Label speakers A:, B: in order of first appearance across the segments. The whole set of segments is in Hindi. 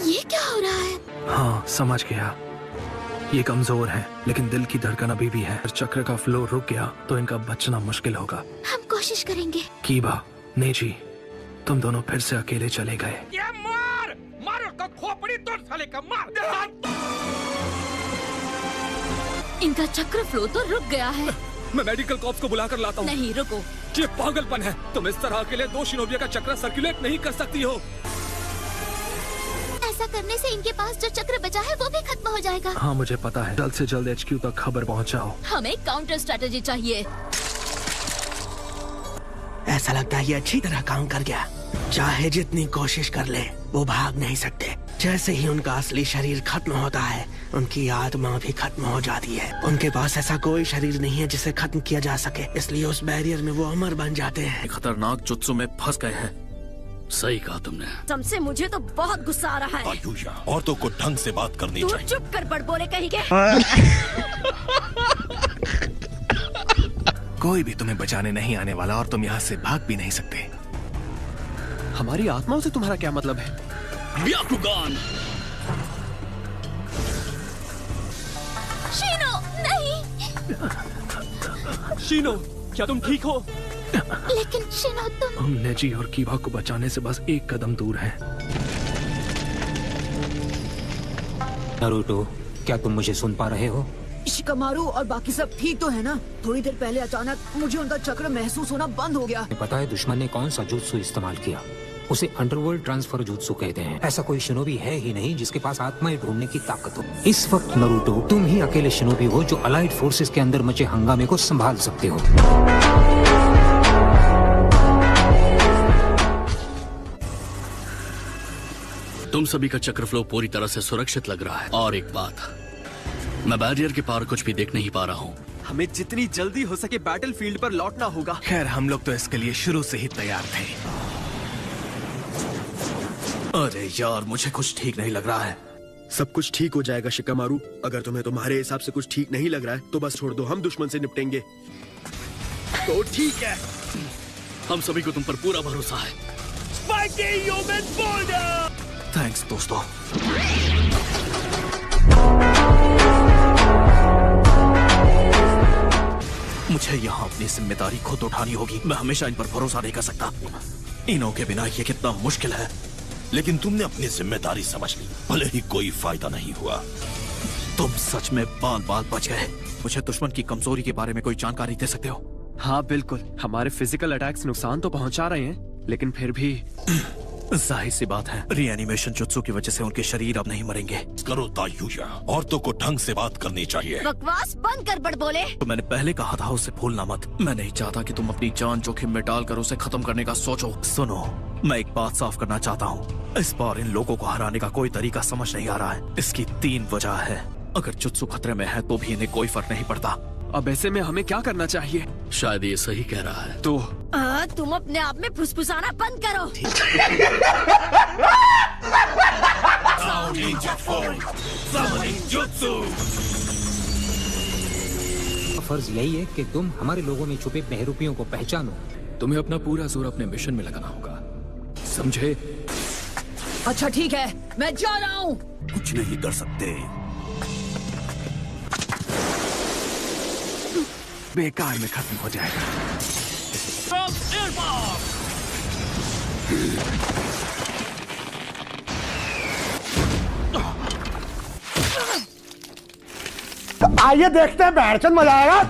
A: ये क्या हो रहा है?
B: हाँ समझ गया, ये कमजोर है लेकिन दिल की धड़कन अभी भी है। अगर चक्र का फ्लो रुक गया तो इनका बचना मुश्किल होगा।
A: हम कोशिश करेंगे।
B: कीबा, नेजी, तुम दोनों फिर से अकेले चले गए।
C: ये मार का खोपड़ी तोड़ साले का मार।
A: इनका चक्र फ्लो तो रुक गया है।
C: मैं मेडिकल कॉप्स को बुलाकर लाता हूँ।
A: नहीं रुको,
C: ये पागलपन है। तुम इस तरह अकेले 2 शिनोबिया का चक्र सर्कुलेट नहीं कर सकती हो।
A: ऐसा करने से इनके पास जो चक्र बचा है वो भी खत्म हो जाएगा।
B: हाँ मुझे पता है, जल्द से जल्द HQ तक खबर पहुँचाओ।
A: हमें काउंटर स्ट्रेटेजी चाहिए।
D: ऐसा लगता है ये अच्छी तरह काम कर गया। चाहे जितनी कोशिश कर ले वो भाग नहीं सकते। जैसे ही उनका असली शरीर खत्म होता है उनकी आत्मा भी खत्म हो जाती है। उनके पास ऐसा कोई शरीर नहीं है जिसे खत्म किया जा सके, इसलिए उस बैरियर में वो अमर बन जाते हैं।
E: खतरनाक जुत्सु में फंस गए हैं। सही कहा तुमने।
A: सबसे मुझे तो बहुत गुस्सा आ रहा है।
F: आयुषा, औरतों को ढंग से बात करनी
A: तू
F: चाहिए।
A: चुप कर, बड़ बोले कहीं के।
G: कोई भी तुम्हें बचाने नहीं आने वाला और तुम यहाँ से भाग भी नहीं सकते।
E: हमारी आत्माओं से तुम्हारा क्या मतलब है? ब्याकुगान!
A: शीनो, नहीं।
E: शीनो, क्या तुम ठीक हो?
A: लेकिन शीनो तुम।
B: हम नेजी और कीबा को बचाने से बस एक कदम दूर हैं।
H: नारुतो, क्या तुम मुझे सुन पा रहे हो?
I: शिकामारू और बाकी सब ठीक तो है ना? थोड़ी देर पहले अचानक मुझे उनका चक्र महसूस होना बंद हो गया।
H: पता है दुश्मन ने कौन सा जुत्सु इस्तेमाल किया? उसे अंडरवर्ल्ड ट्रांसफर जुत्सु कहते हैं। ऐसा कोई शिनोबी है ही नहीं जिसके पास आत्माएं ढूंढने की ताकत हो। इस वक्त नारुतो, तुम ही अकेले शिनोबी हो जो अलाइड फोर्सेस के अंदर मचे हंगामे को संभाल सकते हो।
E: तुम सभी का चक्र फ्लो पूरी तरह से सुरक्षित लग रहा है। और एक बात, मैं बैरियर के पार कुछ भी देख नहीं पा रहा हूँ।
C: हमें जितनी जल्दी हो सके बैटलफील्ड पर लौटना होगा।
G: खैर हम लोग तो इसके लिए शुरू से ही तैयार थे।
E: अरे यार, मुझे कुछ ठीक नहीं लग रहा है।
J: सब कुछ ठीक हो जाएगा शिकामारू। अगर तुम्हें तुम्हारे हिसाब से कुछ ठीक नहीं लग रहा है तो बस छोड़ दो, हम दुश्मन से निपटेंगे। तो ठीक है,
E: हम सभी को तुम पर पूरा भरोसा है। थैंक्स दोस्तों। मुझे यहाँ अपनी जिम्मेदारी खुद उठानी होगी। मैं हमेशा इन पर भरोसा नहीं कर सकता। इनों के बिना ये कितना मुश्किल है।
F: लेकिन तुमने अपनी जिम्मेदारी समझ ली, भले ही कोई फायदा नहीं हुआ।
E: तुम सच में बाल बाल बच गए। मुझे दुश्मन की कमजोरी के बारे में कोई जानकारी दे सकते हो?
C: हाँ बिल्कुल, हमारे फिजिकल अटैक्स नुकसान तो पहुंचा रहे हैं, लेकिन फिर भी
E: जाहिर सी बात है, रीएनिमेशन जुत्सु की वजह से उनके शरीर अब नहीं मरेंगे।
F: करो तायुषा, औरतों को ढंग से बात करनी चाहिए।
A: बकवास बंद कर, बड़ बोले।
E: तो मैंने पहले कहा था उसे भूलना मत। मैं नहीं चाहता कि तुम अपनी जान जोखिम में डालकर उसे खत्म करने का सोचो। सुनो, मैं एक बात साफ करना चाहता हूँ। इस बार इन लोगों को हराने का कोई तरीका समझ नहीं आ रहा है। इसकी 3 वजह है। अगर जुत्सु खतरे में है तो भी इन्हें कोई फर्क नहीं पड़ता।
C: अब ऐसे में हमें क्या करना चाहिए?
E: शायद ये सही कह रहा है।
C: तो
A: तुम अपने आप में फुसफुसाना बंद करो।
H: फर्ज यही है कि तुम हमारे लोगों में छुपे बहरूपियों को पहचानो।
E: तुम्हें अपना पूरा जोर अपने मिशन में लगाना होगा, समझे?
I: अच्छा ठीक है, मैं जा रहा हूँ।
E: कुछ नहीं कर सकते।
G: बेकार में खत्म हो जाएगा।
D: आइए देखते हैं, बैठचंद मजा आएगा।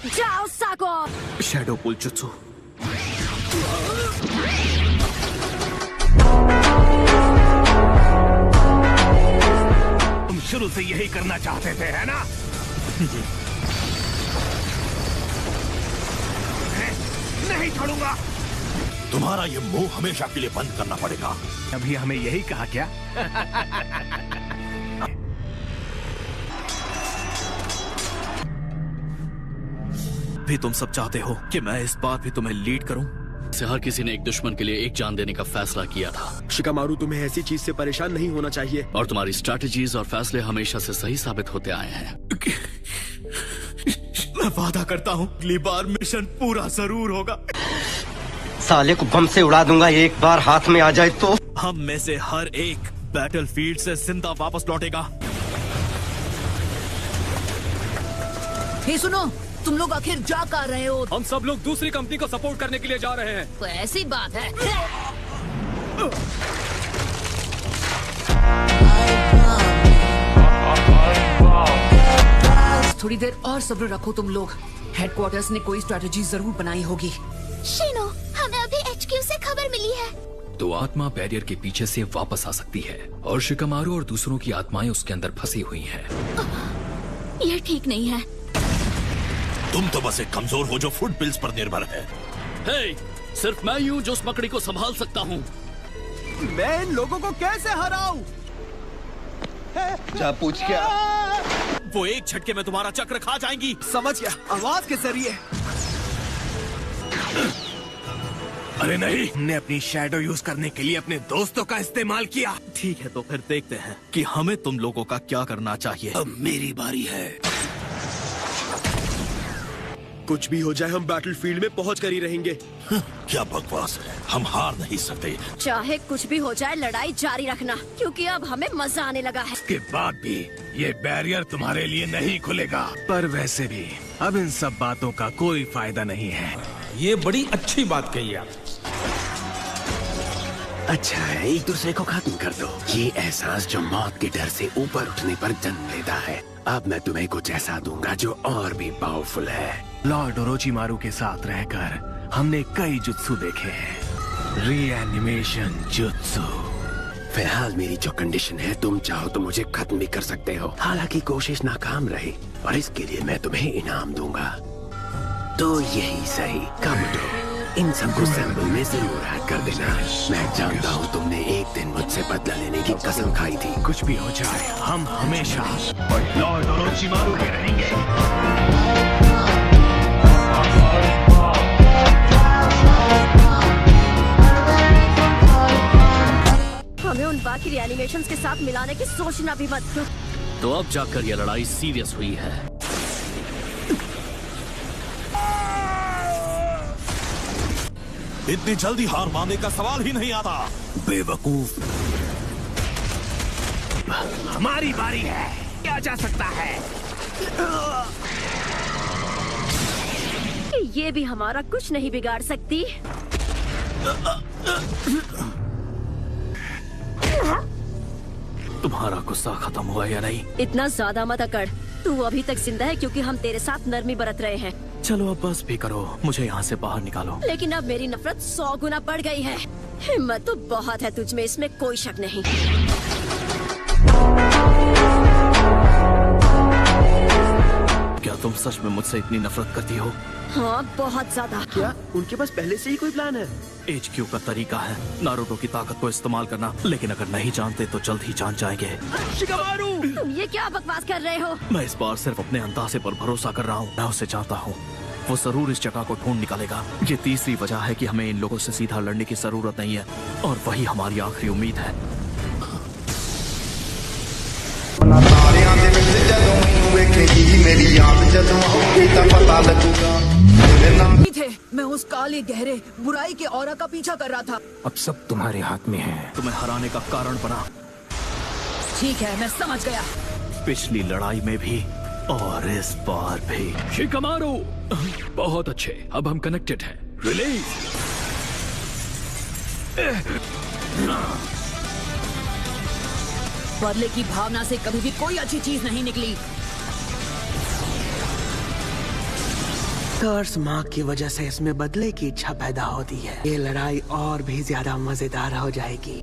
A: जाओ साको।
E: शैडो पुल जुत्सु।
G: तुम शुरू से यही करना चाहते थे, है ना? नहीं छोड़ूंगा।
F: तुम्हारा ये मुंह हमेशा के लिए बंद करना पड़ेगा।
G: अभी हमें यही कहा क्या?
E: भी तुम सब चाहते हो कि मैं इस बार भी तुम्हें लीड करूं? से हर किसी ने एक दुश्मन के लिए एक जान देने का फैसला किया था।
J: शिकामारू, तुम्हें ऐसी चीज से परेशान नहीं होना चाहिए।
E: और तुम्हारी स्ट्रैटेजीज और फैसले हमेशा से सही साबित होते आए हैं। मैं वादा करता हूँ अगली बार मिशन पूरा जरूर होगा।
K: साले को बम से उड़ा दूंगा एक बार हाथ में आ जाए तो।
E: हम में से हर एक बैटलफील्ड से जिंदा वापस लौटेगा।
I: हे सुनो, तुम लोग आखिर जा कर रहे हो?
C: हम सब लोग दूसरी कंपनी को सपोर्ट करने के लिए जा रहे हैं।
A: तो ऐसी बात है।
I: थोड़ी देर और सब्र रखो तुम लोग। हेडक्वार्टर्स ने कोई स्ट्रेटजी जरूर बनाई होगी।
A: शिनो, हमें अभी HQ से खबर मिली है।
B: तो आत्मा बैरियर के पीछे से वापस आ सकती है और शिकामारू और दूसरों की आत्माएं उसके अंदर फंसी हुई हैं।
A: ये ठीक नहीं है।
F: तुम तो बस एक कमजोर हो जो फूड पिल्स पर निर्भर है।
E: हे, सिर्फ मैं ही हूँ जो उस मकड़ी को संभाल सकता हूँ।
J: मैं इन लोगों को कैसे हराऊं?
K: जा पूछ क्या?
E: वो एक झटके में तुम्हारा चक्र खा जाएंगी।
J: समझ गया, आवाज के जरिए।
G: अरे नहीं, हमने अपनी शैडो यूज करने के लिए अपने दोस्तों का इस्तेमाल किया।
E: ठीक है, तो फिर देखते हैं कि हमें तुम लोगों का क्या करना चाहिए।
F: अब मेरी बारी है।
J: कुछ भी हो जाए हम बैटलफील्ड में पहुंच कर ही रहेंगे।
F: क्या बकवास है, हम हार नहीं सकते।
A: चाहे कुछ भी हो जाए, लड़ाई जारी रखना, क्योंकि अब हमें मजा आने लगा है।
G: के बाद भी ये बैरियर तुम्हारे लिए नहीं खुलेगा। पर वैसे भी अब इन सब बातों का कोई फायदा नहीं है।
H: ये बड़ी अच्छी बात कही आप।
G: अच्छा है, एक दूसरे को खत्म कर दो। ये एहसास जो मौत के डर से ऊपर उठने पर जन्म लेता है। अब मैं तुम्हें कुछ ऐसा दूंगा जो और भी पावरफुल है। लॉर्ड ओरोचिमारू के साथ रहकर हमने कई जुत्सु देखे हैं। Reanimation jutsu. फिलहाल मेरी जो कंडीशन है, तुम चाहो तो मुझे खत्म भी कर सकते हो। हालांकि कोशिश नाकाम रही और इसके लिए मैं तुम्हें इनाम दूंगा। तो यही सही, कम दो। इन सबको सैंपल में जरूर ऐड कर देना। मैं जानता हूँ तुमने एक दिन मुझसे बदला लेने की कसम खाई थी। कुछ भी हो जाए, हम हमेशा लॉर्ड ओरोचिमारू के रहेंगे।
A: हमें उन बाकी रिएनिमेशंस के साथ मिलाने की सोचना भी मत।
E: तो अब जाकर ये लड़ाई सीरियस हुई है।
F: इतनी जल्दी हार मानने का सवाल ही नहीं आता।
E: बेवकूफ।
G: हमारी बारी है, क्या जा सकता है।
A: ये भी हमारा कुछ नहीं बिगाड़ सकती।
E: तुम्हारा गुस्सा खत्म हुआ या नहीं?
A: इतना ज्यादा मत अकड़। तू अभी तक जिंदा है क्योंकि हम तेरे साथ नरमी बरत रहे हैं।
E: चलो अब बस भी करो, मुझे यहाँ से बाहर निकालो।
A: लेकिन अब मेरी नफरत 100 गुना बढ़ गई है। हिम्मत तो बहुत है तुझ में, इसमें कोई शक नहीं।
E: क्या तुम सच में मुझसे इतनी नफरत करती हो?
A: हाँ, बहुत ज्यादा।
J: क्या उनके पास पहले से ही कोई प्लान है?
E: HQ का तरीका है नारुतो की ताकत को इस्तेमाल करना, लेकिन अगर नहीं जानते तो जल्द ही जान जाएंगे।
J: शिकामारू!
A: तुम ये क्या बकवास कर रहे हो?
E: मैं इस बार सिर्फ अपने अंदाजे पर भरोसा कर रहा हूँ। मैं उसे जानता हूँ, वो जरूर इस जगह को ढूंढ निकालेगा। ये तीसरी वजह है कि हमें इन लोगों से सीधा लड़ने की जरूरत नहीं है, और वही हमारी आखिरी उम्मीद है।
I: थे, मैं उस काले गहरे बुराई के ऑरा का पीछा कर रहा था।
H: अब सब तुम्हारे हाथ में है।
E: तुम्हें हराने का कारण बना।
I: ठीक है, मैं समझ गया।
E: पिछली लड़ाई में भी और इस बार भी।
B: शिकामारू! बहुत अच्छे, अब हम कनेक्टेड हैं। रिलीज!
I: बदले की भावना से कभी भी कोई अच्छी चीज नहीं निकली।
D: कर्स मार्क की वजह से इसमें बदले की इच्छा पैदा होती है। ये लड़ाई और भी ज्यादा मजेदार हो जाएगी।